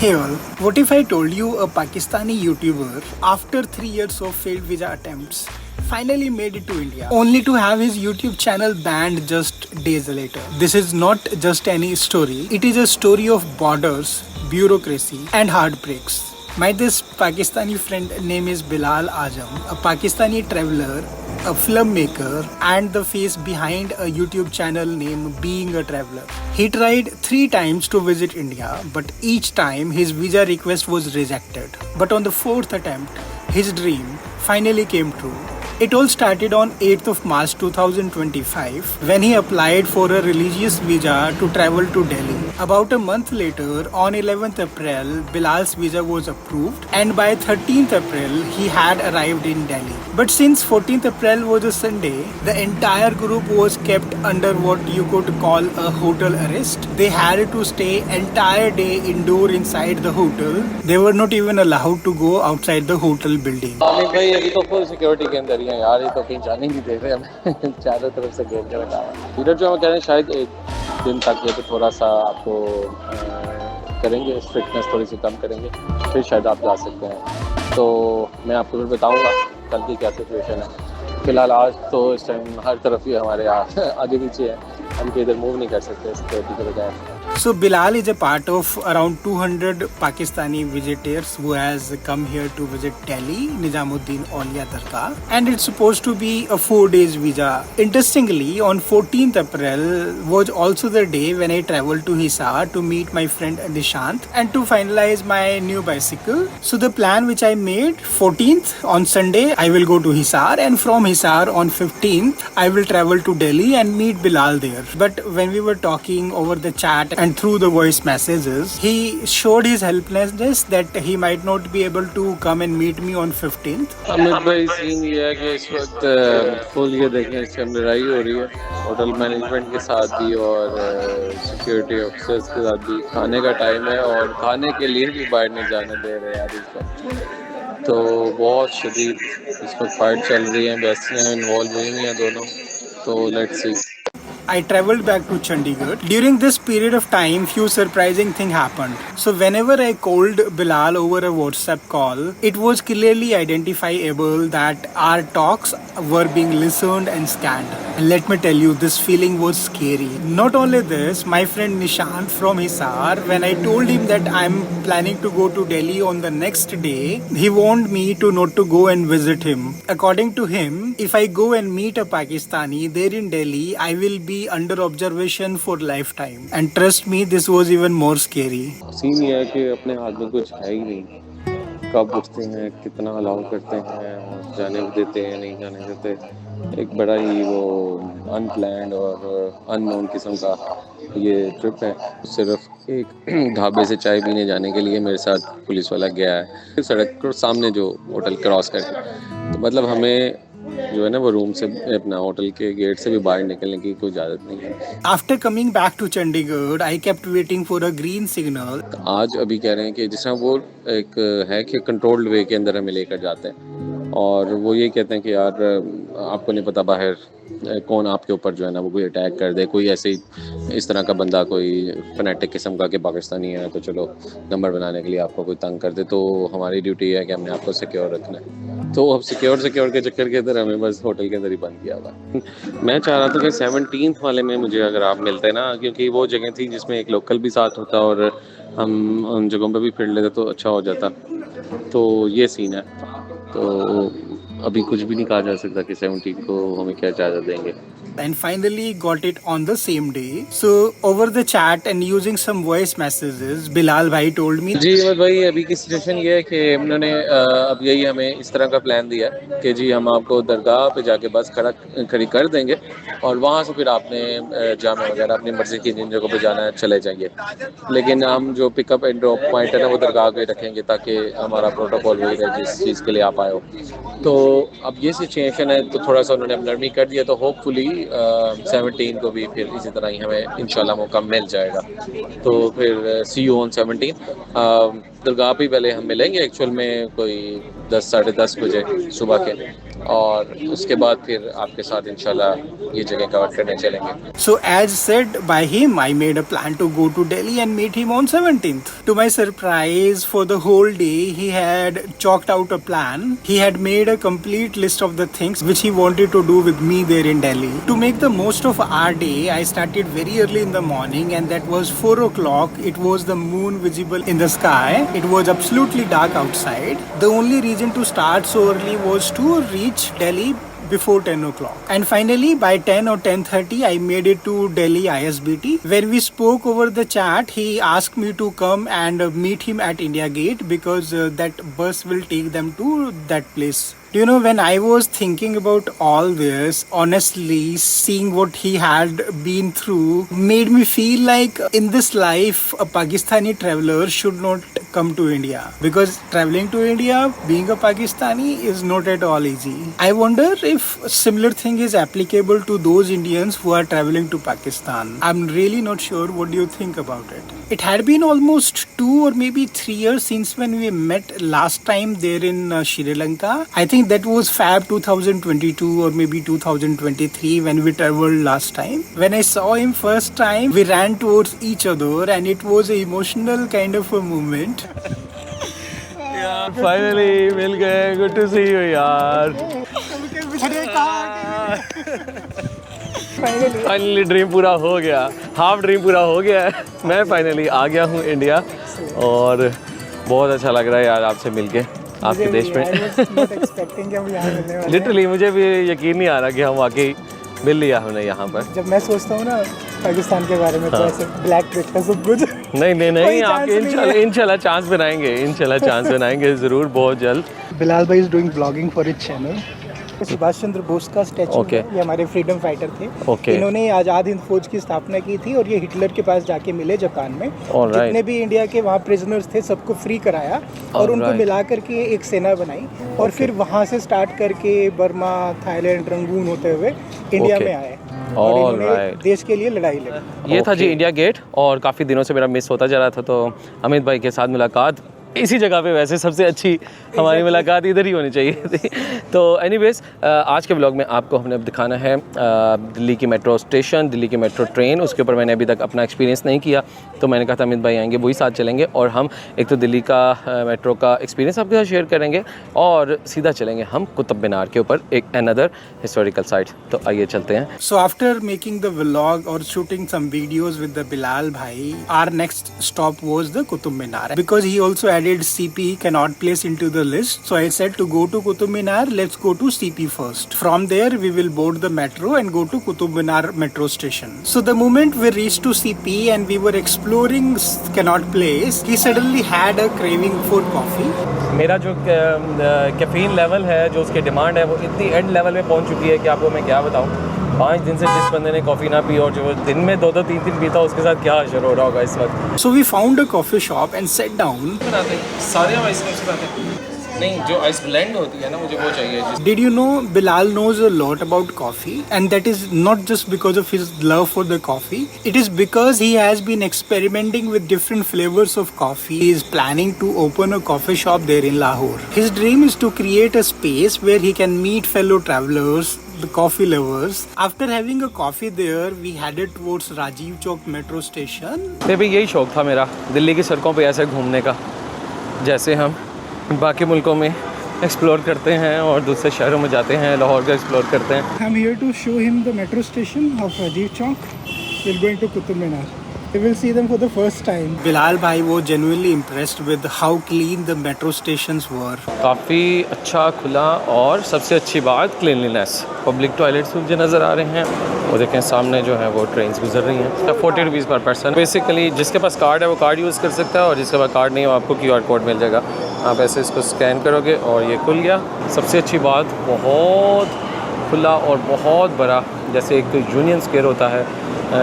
Hey all, what if I told you a Pakistani YouTuber, after 3 years of failed visa attempts, finally made it to India, only to have his YouTube channel banned just days later? This is not just any story, it is a story of borders, bureaucracy, and heartbreaks. My this Pakistani friend name is Bilal Azam, a Pakistani traveler, a filmmaker, and the face behind a YouTube channel named Being a Traveler. He tried 3 times to visit India, but each time his visa request was rejected. But on the 4th attempt, his dream finally came true. It all started on 8th of March 2025 when he applied for a religious visa to travel to Delhi. About a month later, on 11th April, Bilal's visa was approved and by 13th April, he had arrived in Delhi. But since 14th April was a Sunday, the entire group was kept under what you could call a hotel arrest. They had to stay entire day indoor inside the hotel. They were not even allowed to go outside the hotel building. भाई अभी तो full security के अंदर ही है यार, ये तो कहीं जाने नहीं दे रहे हमें चारों तरफ से घेर के रखा है। इधर जो हम कह रहे हैं शायद एक दिन तक ये तो थोड़ा सा आपको करेंगे, स्ट्रिक्टनेस थोड़ी सी कम करेंगे, फिर शायद आप जा सकते हैं। तो मैं आपको फिर बताऊंगा कल की क्या सिचुएशन है। फिलहाल आज तो इस टाइम हर तरफ ही हमारे आगे पीछे है, हम तो इधर मूव नहीं कर सकते सिक्योरिटी के बजाय। So Bilal is a part of around 200 Pakistani visitors who has come here to visit Delhi, Nizamuddin Aulia Dargah, and it's supposed to be a 4 days visa. Interestingly, on 14th April was also the day when I traveled to Hisar to meet my friend Nishant and to finalize my new bicycle. So the plan which I made, 14th on Sunday I will go to Hisar, and from Hisar on 15th I will travel to Delhi and meet Bilal there. But when we were talking over the chat and through the voice messages, he showed his helplessness that he might not be able to come and meet me on 15th. Amit भाई scene ये है कि इस वक्त full ये देखें इस time लड़ाई हो रही है होटल मैनेजमेंट के साथ भी और सिक्योरिटी ऑफिसर्स के साथ भी। खाने का टाइम है और खाने के लिए भी बाहर नहीं जाने दे रहे यार इस वक्त। तो बहुत शदीद इस वक्त फाइट चल रही है, बस्तियाँ इन्वॉल्व हुई हैं दोनों। तो let's see. I traveled back to Chandigarh. During this period of time, few surprising things happened. So whenever I called Bilal over a WhatsApp call, it was clearly identifiable that our talks were being listened and scanned. And let me tell you, this feeling was scary. Not only this, my friend Nishant from Hisar, when I told him that I'm planning to go to Delhi on the next day, he warned me to not to go and visit him. According to him, if I go and meet a Pakistani there in Delhi, I will be under observation for lifetime. And trust me, this was even more scary. Scene ये है कि अपने हाथ में कुछ है ही नहीं, कब उठते हैं, कितना अलाउ करते हैं, जाने देते हैं नहीं जाने देते। एक बड़ा ही वो अनप्लैन्ड और अननोन किस्म का ये ट्रिप है। सिर्फ एक ढाबे से चाय पीने जाने के लिए मेरे साथ पुलिस वाला गया है सड़क के सामने जो होटल क्रॉस करके। तो मतलब हमें जो है ना वो रूम से अपना होटल के गेट से भी बाहर निकलने की कोई इजाज़त नहीं है। After coming back to Chandigarh, I kept waiting for a green signal. आज अभी कह रहे हैं कि जिस तरह वो एक है कि कंट्रोल्ड वे के अंदर हमें लेकर जाते हैं और वो ये कहते हैं कि यार आपको नहीं पता बाहर कौन आपके ऊपर जो है ना वो कोई अटैक कर दे, कोई ऐसे ही इस तरह का बंदा कोई फनेटिक किस्म का कि पाकिस्तानी है तो चलो नंबर बनाने के लिए आपको कोई तंग कर दे। तो हमारी ड्यूटी है कि हमने आपको सिक्योर रखना है। तो अब सिक्योर के चक्कर के अंदर हमें बस होटल के अंदर ही बंद किया हुआ। मैं चाह रहा था कि 17th वाले में मुझे अगर आप मिलते ना, क्योंकि वो जगह थी जिसमें एक लोकल भी साथ होता और हम उन जगहों पे भी फिर लेते तो अच्छा हो जाता। तो ये सीन है। तो अभी कुछ भी नहीं कहा जा सकता कि 17 को हमें क्या इजाज़त देंगे। And finally got it on the same day. So over the chat and using some voice messages, Bilal bhai told me. जी अहमद भाई, अभी की सिचुएशन ये है कि उन्होंने अब यही हमें इस तरह का प्लान दिया है कि जी हम आपको दरगाह पे जाके बस खड़ी कर देंगे और वहाँ से फिर आपने जामा वगैरह अपनी मर्ज़ी की जिन जगहों पे जाना है चले जाएंगे, लेकिन हम जो पिकअप एंड ड्रॉप पॉइंट है ना वो दरगाह पे रखेंगे ताकि हमारा प्रोटोकॉल वही रहे जिस चीज़ के लिए आप आए हो। तो अब ये सिचुएशन है तो थोड़ा सा उन्होंने नरमी कर दिया। तो होपफुली 17 को भी फिर इसी तरह ही हमें इंशाल्लाह मौका मिल जाएगा। तो फिर सी यू ऑन 17 दरगाह पे पहले हम मिलेंगे एक्चुअल में कोई 10 साढ़े 10 बजे सुबह के, और उसके बाद फिर आपके साथ इंशाल्लाह ये जगह कवर करने चलेंगे। So as said by him, I made a plan to go to Delhi and meet him on 17th. To my surprise, for the whole day, he had chalked out a plan. He had made a complete list of the things which he wanted to do with me there in Delhi. To make the most of our day, I started very early in the morning, and that was 4 o'clock. It was the moon visible in the sky. It was absolutely dark outside. The only reason to start so early was to reach Delhi before 10 o'clock. And finally, by 10 or 10:30, I made it to Delhi ISBT. When we spoke over the chat, he asked me to come and meet him at India Gate because that bus will take them to that place. Do you know, when I was thinking about all this, honestly, seeing what he had been through made me feel like in this life, a Pakistani traveler should not come to India. Because traveling to India, being a Pakistani, is not at all easy. I wonder if a similar thing is applicable to those Indians who are traveling to Pakistan. I'm really not sure. What do you think about it? It had been almost 2 or maybe 3 years since when we met last time there in Sri Lanka. I think that was Feb 2022 or maybe 2023 when we traveled last time. When I saw him first time, we ran towards each other and it was an emotional kind of a moment. Finally मिल गए, good to see you यार। Finally dream पूरा हो गया, half dream पूरा हो गया है। मैं फाइनली आ गया हूँ इंडिया और बहुत अच्छा लग रहा है यार आपसे मिलके, आपके देश में। लिटरली मुझे भी यकीन नहीं आ रहा कि हम वाकई मिल लिया हमने यहाँ पर। जब मैं सोचता हूँ ना पाकिस्तान के बारे में तो ऐसे ब्लैक पिक है सब कुछ। नहीं आप इंशाल्लाह चांस बनाएंगे ज़रूर बहुत जल्द। बिलाल भाई is doing blogging for his channel. Subhash Chandra Bose का स्टैचू है, ये हमारे फ्रीडम फाइटर थे। इन्होंने आज़ाद हिंद फौज की स्थापना की थी और ये हिटलर के पास जाके मिले जापान में। जितने भी इंडिया के वहाँ प्रिजनर्स थे सबको फ्री कराया और उनको मिला करके एक सेना बनाई और फिर वहाँ से स्टार्ट करके बर्मा, थाईलैंड, रंगून होते हुए इंडिया में आए और इन्होंने देश के लिए लड़ाई लड़ी। ये था जी इंडिया गेट और काफ़ी दिनों से मेरा मिस होता जा रहा था, तो अमित भाई के साथ मुलाकात इसी जगह पे, वैसे सबसे अच्छी हमारी मुलाकात इधर ही होनी चाहिए थी। तो एनीवेज आज के ब्लॉग में आपको हमने दिखाना है दिल्ली की मेट्रो स्टेशन, दिल्ली की मेट्रो ट्रेन। उसके ऊपर मैंने अभी तक अपना एक्सपीरियंस नहीं किया, तो मैंने कहा था अमित भाई आएंगे वही साथ चलेंगे और हम एक तो दिल्ली का मेट्रो का एक्सपीरियंस आपके साथ शेयर करेंगे और सीधा चलेंगे हम कुतुब मीनार के ऊपर, एक अनदर हिस्टोरिकल साइट। तो आइए चलते हैं। So after making the vlog और shooting some videos with the Bilal भाई, our next stop was the Qutub Minar because he also added CP cannot place into the list. So I said to go to Qutub Minar, let's go to CP first. From there we will board the metro and go to Qutub Minar metro station. So the moment we reached to CP and we were exploring cannot place, he suddenly had a craving for coffee. मेरा जो caffeine level है, जो उसकी demand है, वो इतनी and level में पहुंच चुकी है कि आपको मैं क्या बताऊं। 5 दिन से जिस बंदे ने कॉफ़ी ना पी और जो दिन में 2-2 3-3 पीता, उसके साथ क्या असर हो रहा होगा इस वक्त। So we found a coffee shop and sat down. सारे हम आइसक्रीम से खाते हैं, नहीं जो आइस ब्लेंड होती है ना, मुझे वो चाहिए। Did you know Bilal knows a lot about coffee, and that is not just because of his love for the coffee. It is because he has been experimenting with different flavors of coffee. He is planning to open a coffee shop there in Lahore. His dream is to create a space where he can meet fellow travelers, the coffee lovers. After having a coffee there, we headed towards Rajiv Chowk metro station. तो भी यही शौक था मेरा, दिल्ली की सड़कों पे ऐसे घूमने का, जैसे हम बाकी मुल्कों में एक्सप्लोर करते हैं और दूसरे शहरों में जाते हैं, लाहौर का एक्सप्लोर करते हैं। I'm here to show him the metro station of Rajiv Chowk. We're going to Qutub Minar. We will see them for the first time. Bilal bhai was genuinely impressed with how clean the metro stations were. काफ़ी अच्छा खुला और सबसे अच्छी बात cleanliness. Public toilets मुझे नज़र आ रहे हैं, वो देखें सामने जो है वो ट्रेन्स गुजर रही हैं। 40 रुपीज़ पर पर्सन। बेसिकली जिसके पास कार्ड है वो कार्ड यूज़ कर सकता है और जिसके पास कार्ड नहीं है वो आपको QR कोड मिल जाएगा। आप ऐसे इसको स्कैन करोगे और ये खुल गया। सबसे अच्छी बात, बहुत खुला और बहुत बड़ा, जैसे एक यूनियन स्क्वायर होता है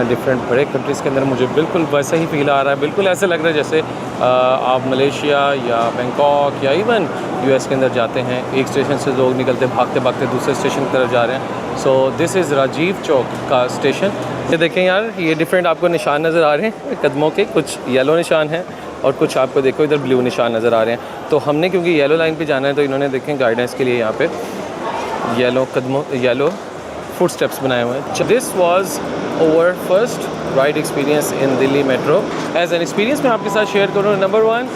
डिफरेंट बड़े कंट्रीज़ के अंदर, मुझे बिल्कुल वैसा ही फील आ रहा है। बिल्कुल ऐसे लग रहा है जैसे आप मलेशिया या बैंकॉक या इवन US के अंदर जाते हैं, एक स्टेशन से लोग निकलते भागते भागते दूसरे स्टेशन की तरफ जा रहे हैं। So this is Rajiv Chowk का स्टेशन। ये देखें यार, ये डिफरेंट आपको निशान नज़र आ रहे हैं कदमों के, कुछ येलो निशान हैं और कुछ आपको देखो इधर ब्लू निशान नज़र आ रहे हैं। तो हमने क्योंकि येलो लाइन पे जाना है तो इन्होंने देखें गाइडेंस के लिए यहाँ पे येलो फुट स्टेप्स बनाए हुए हैं। This was over first ride experience in Delhi metro. As an experience मैं आपके साथ शेयर करूँ, नंबर 1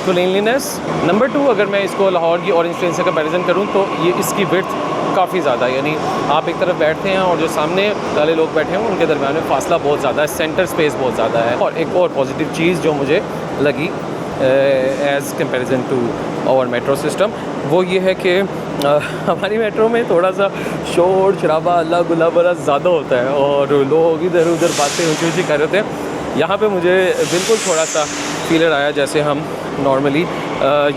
क्लीनलीनेस, नंबर 2 अगर मैं इसको लाहौर की ऑरेंज ट्रेन से कंपैरिजन करूँ तो ये इसकी विड्थ काफ़ी ज़्यादा, यानी आप एक तरफ बैठते हैं और जो सामने वाले लोग बैठे हैं उनके दरमियान में फासला बहुत ज़्यादा है, सेंटर स्पेस बहुत ज़्यादा है। और एक और पॉजिटिव चीज़ जो मुझे लगी as comparison to our metro system वो ये है कि हमारी मेट्रो में थोड़ा सा शोर शराबा अल्लाह गुला बड़ा ज़्यादा होता है और लोग इधर उधर बातें ऊँची ऊँची कर रहे थे। यहाँ पे मुझे बिल्कुल थोड़ा सा फीलर आया जैसे हम नॉर्मली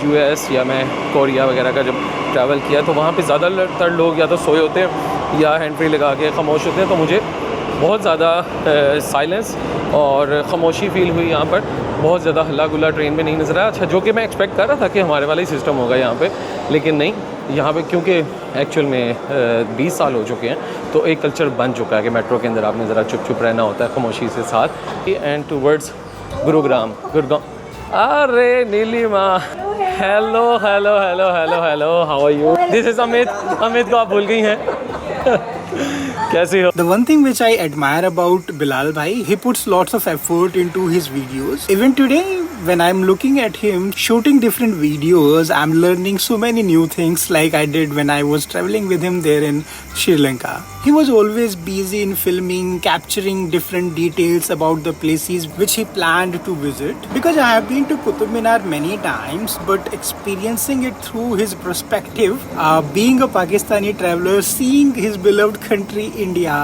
US या मैं कोरिया वगैरह का जब ट्रैवल किया तो वहाँ पे ज़्यादातर लोग या तो सोए होते हैं या हैंड फ्री लगा के खामोश होते हैं, तो मुझे बहुत ज़्यादा साइलेंस और ख़ामोशी फील हुई। यहाँ पर बहुत ज़्यादा हल्ला गुल्ला ट्रेन में नहीं नज़र आया। अच्छा, जो कि मैं एक्सपेक्ट कर रहा था कि हमारे वाला ही सिस्टम होगा यहाँ पे, लेकिन नहीं, यहाँ पे क्योंकि एक्चुअल में 20 साल हो चुके हैं तो एक कल्चर बन चुका है कि मेट्रो के अंदर आपने ज़रा चुप चुप रहना होता है खामोशी से साथ। And towards Gurugram. अरे Neelima, hello hello hello hello hello, how are you? This is Amit. Amit को आप भूल गई हैं। कैसी हो? The one thing which I admire about Bilal bhai, he puts lots of effort into his videos. Even today, when I'm looking at him shooting different videos, I'm learning so many new things like I did when I was traveling with him there in Sri Lanka. He was always busy in filming, capturing different details about the places which he planned to visit. Because I have been to Qutub Minar many times, but experiencing it through his perspective, being a Pakistani traveler, seeing his beloved country India,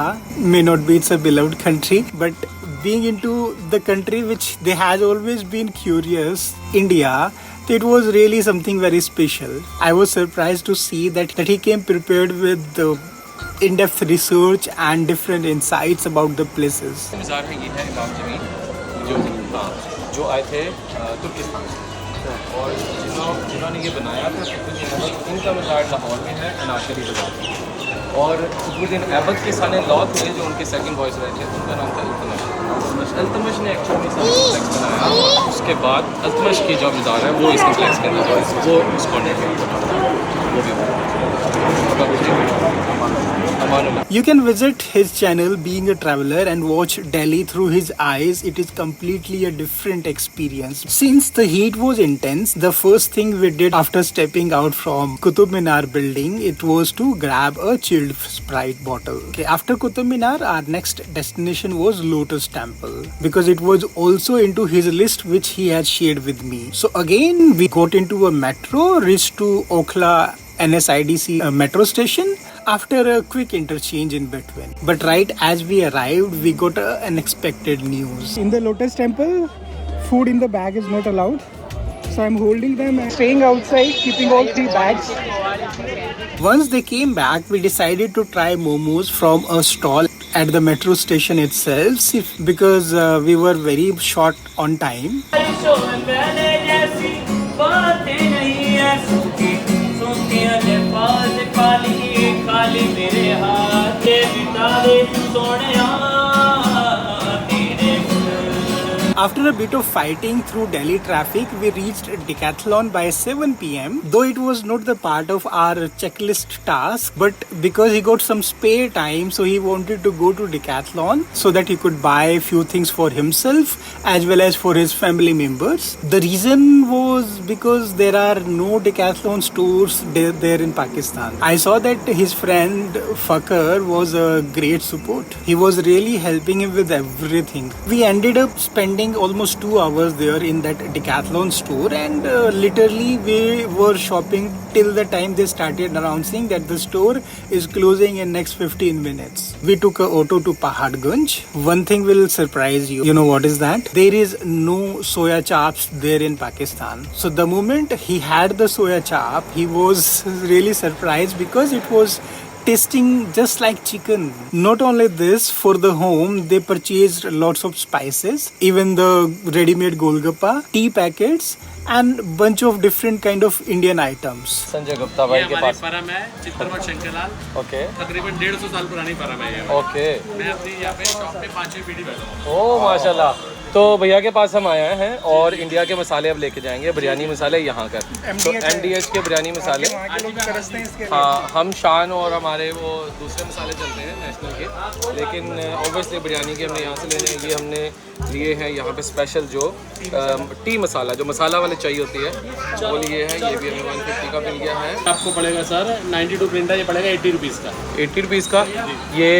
may not be it's a beloved country, but being into the country which they has always been curious, India, it was really something very special. I was surprised to see that he came prepared with the in-depth research and different insights about the places. मज़ार है, ये है इमाम जमीन जो आए थे तुर्किस्तान से, और जिन्होंने ये बनाया था इनका मज़ार लाहौर में है, अनाशरी बाज़ार। और खुदुद्दीन ऐबक के साले लॉ थे जो उनके सेकंड वॉइस रहे थे, उनका नाम था इल्तुतमिश। इल्तुतमिश ने एक्चुअली में कॉम्प्लेक्स बनाया और उसके बाद इल्तुतमिश की जो मज़ार है वो इस कॉम्प्लेक्स के अंदर वो उस कॉर्नर में वो भी You can visit his channel Being a Traveler and watch Delhi through his eyes. It is completely a different experience. Since the heat was intense, the first thing we did after stepping out from Qutub Minar building, it was to grab a chilled Sprite bottle. Okay, after Qutub Minar, our next destination was Lotus Temple because it was also into his list which he had shared with me. So again, we got into a metro, reached to Okhla NSIDC metro station after a quick interchange in between. But right as we arrived, we got unexpected news. In the Lotus Temple, food in the bag is not allowed. So I'm holding them and staying outside, keeping all 3 bags. Once they came back, we decided to try momos from a stall at the metro station itself because we were very short on time. After a bit of fighting through Delhi traffic, we reached Decathlon by 7 PM. Though it was not the part of our checklist task, but because he got some spare time, so he wanted to go to Decathlon so that he could buy a few things for himself as well as for his family members. The reason was because there are no Decathlon stores there in Pakistan. I saw that his friend Fakar was a great support. He was really helping him with everything. We ended up spending almost 2 hours there in that Decathlon store, and literally we were shopping till the time they started announcing that the store is closing in next 15 minutes. We took an auto to Paharganj. One thing will surprise you. You know what is that? There is no soya chaps there in Pakistan. So the moment he had the soya chap, he was really surprised because it was tasting just like chicken. Not only this, for the home they purchased lots of spices, even the ready-made golgappa, tea packets and bunch of different kind of Indian items. Sanjay Gupta भाई के पास परम है चित्रवट Shankarlal. Okay तकरीबन 150 साल पुरानी परम है ये। ओके मैं अपनी यहाँ पे शॉप पे 5वीं पीढ़ी बैठा हूँ। ओ माशाल्लाह, तो भैया के पास हम आए हैं और इंडिया के मसाले अब लेके जाएंगे, बिरयानी मसाले यहाँ कर। तो MDH के बिरयानी मसाले, हाँ, हम शान और हमारे वो दूसरे मसाले चलते हैं नेशनल के, लेकिन ऑब्वियसली बिरयानी के हमने यहाँ से लेने हैं। ये हमने लिए हैं यहाँ पे स्पेशल जो टी मसाला, जो मसाला वाले चाहिए होती है, वो लिए हैं। ये भी हमें 150 का मिल गया है। आपको पड़ेगा सर 92 प्रिंट है, ये पड़ेगा 80 रुपीज़ का। 80 रुपीज़ का। ये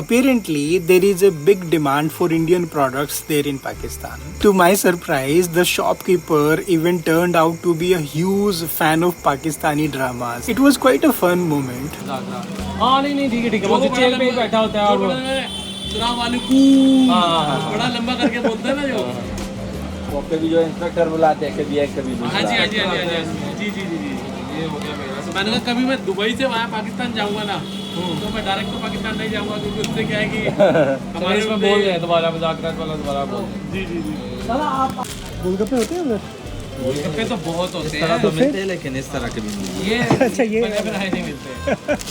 Apparently, there is a big demand for Indian products there in Pakistan. To my surprise, the shopkeeper even turned out to be a huge fan of Pakistani dramas. It was quite a fun moment. हाँ नहीं ठीक है, वो chair पे ही बैठा होता है और वो बड़ा लंबा करके बोलते हैं ना जो, वो कभी जो इंस्ट्रक्टर बुलाते हैं, कभी एक कभी दूसरा। हाँ जी, जी। ये हो गया मेरा। मैंने कहा कभी मैं दुबई से वहाँ पाकिस्तान जाऊँगा ना, तो मैं डायरेक्ट तो पाकिस्तान नहीं जाऊँगा, क्योंकि उससे क्या है कि हमारे इसमें बोल रहे हैं दोबारा, मजाकरात वाला दोबारा बोल रहे हैं। जी। गोलगप्पे होते हैं उधर? गोलगप्पे तो बहुत होते तरह हैं, तो मिलते हैं, लेकिन इस तरह के भी नहीं मिलते। ये अच्छा, ये बने बनाए नहीं मिलते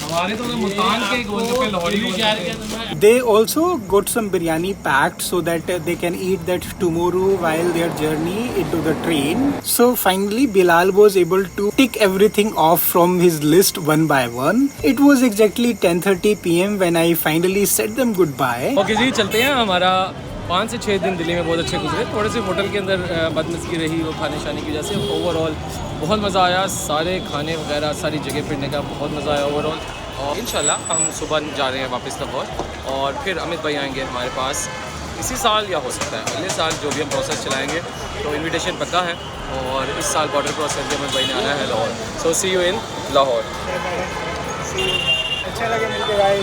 हमारे तो मुल्तान के गोलगप्पे लाहौरी शहर के अंदर They also got some biryani packed so that they can eat that tomorrow while their journey into the train. So finally Bilal was able to tick everything off from his list one by one. It was exactly 10:30 PM when I finally said them goodbye. Okay जी, चलते हैं। हमारा 5 से 6 दिन दिल्ली में बहुत अच्छे गुजरे। थोड़े से होटल के अंदर बदमज़गी रही वो खाने शाने की वजह से। ओवरऑल बहुत मज़ा आया, सारे खाने वगैरह सारी जगह फिरने का बहुत मज़ा आया ओवरऑल। और इंशाल्लाह हम सुबह जा रहे हैं वापस लाहौर, और फिर अमित भाई आएंगे हमारे पास इसी साल, या हो सकता है अगले साल, जो भी हम प्रोसेस चलाएँगे। तो इन्विटेशन पक्का है, और इस साल बॉर्डर क्रॉस करके अमित भाई ने आना है Lahore. So see you in Lahore. अच्छा लगे मिलके भाई।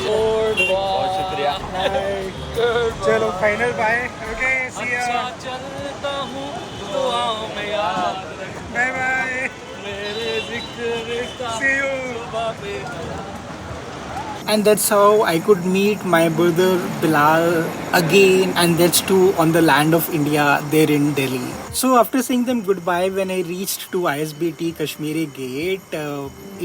बहुत शुक्रिया। चलो final bye. Okay, see you. चलता हूँ दुआओं में याद बाय बाय। मेरे जिक्र का See you. सुबह पे। And that's how I could meet my brother Bilal again, and that's too on the land of India there in Delhi. So after saying them goodbye, when I reached to ISBT Kashmiri Gate,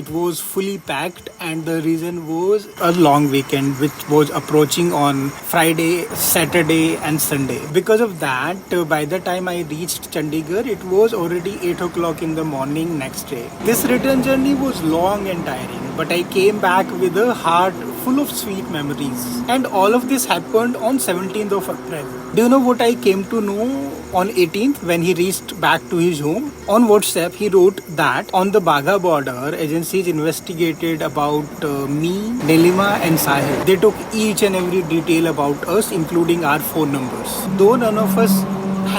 it was fully packed, and the reason was a long weekend which was approaching on Friday, Saturday and Sunday. Because of that, by the time I reached Chandigarh, it was already 8 o'clock in the morning next day. This return journey was long and tiring, but I came back with a heart full of sweet memories. And all of this happened on 17th of April. Do you know what I came to know on 18th when he reached back to his home? On WhatsApp, he wrote that on the Bagha border, agencies investigated about me, Nelima and Sahil. They took each and every detail about us, including our phone numbers. Though none of us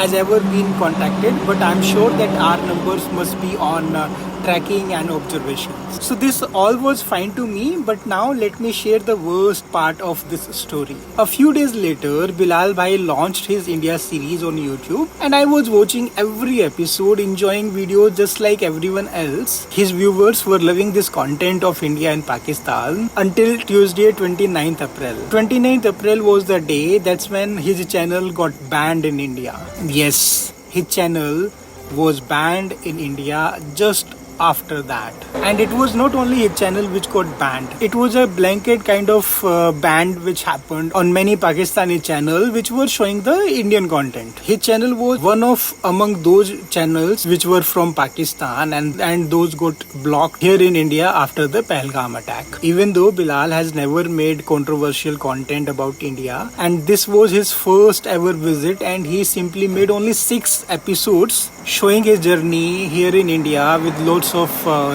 has ever been contacted, but I'm sure that our numbers must be on tracking and observations. So this all was fine to me, but now let me share the worst part of this story. A few days later, Bilal bhai launched his India series on YouTube, and I was watching every episode, enjoying videos just like everyone else. His viewers were loving this content of India and Pakistan until Tuesday 29th April. 29th April was the day that's when his channel got banned in India. Yes, his channel was banned in India just after that. And it was not only his channel which got banned. It was a blanket kind of ban which happened on many Pakistani channels which were showing the Indian content. His channel was one of among those channels which were from Pakistan, and those got blocked here in India after the Pahalgam attack. Even though Bilal has never made controversial content about India, and this was his first ever visit, and he simply made only 6 episodes showing his journey here in India with loads of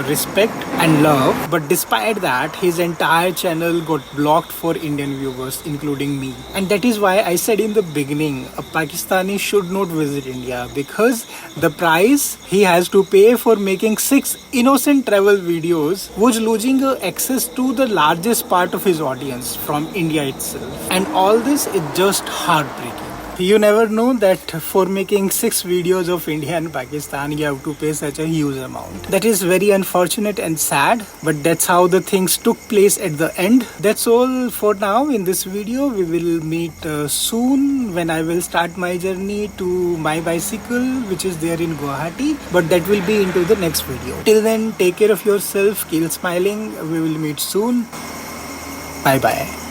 respect and love. But despite that, his entire channel got blocked for Indian viewers, including me. And that is why I said in the beginning, a Pakistani should not visit India, because the price he has to pay for making 6 innocent travel videos was losing access to the largest part of his audience from India itself. And all this is just heartbreaking. You never know that for making 6 videos of India and Pakistan, you have to pay such a huge amount. That is very unfortunate and sad, but that's how the things took place at the end. That's all for now in this video. We will meet soon when I will start my journey to my bicycle, which is there in Guwahati. But that will be into the next video. Till then, take care of yourself, keep smiling. We will meet soon. Bye bye.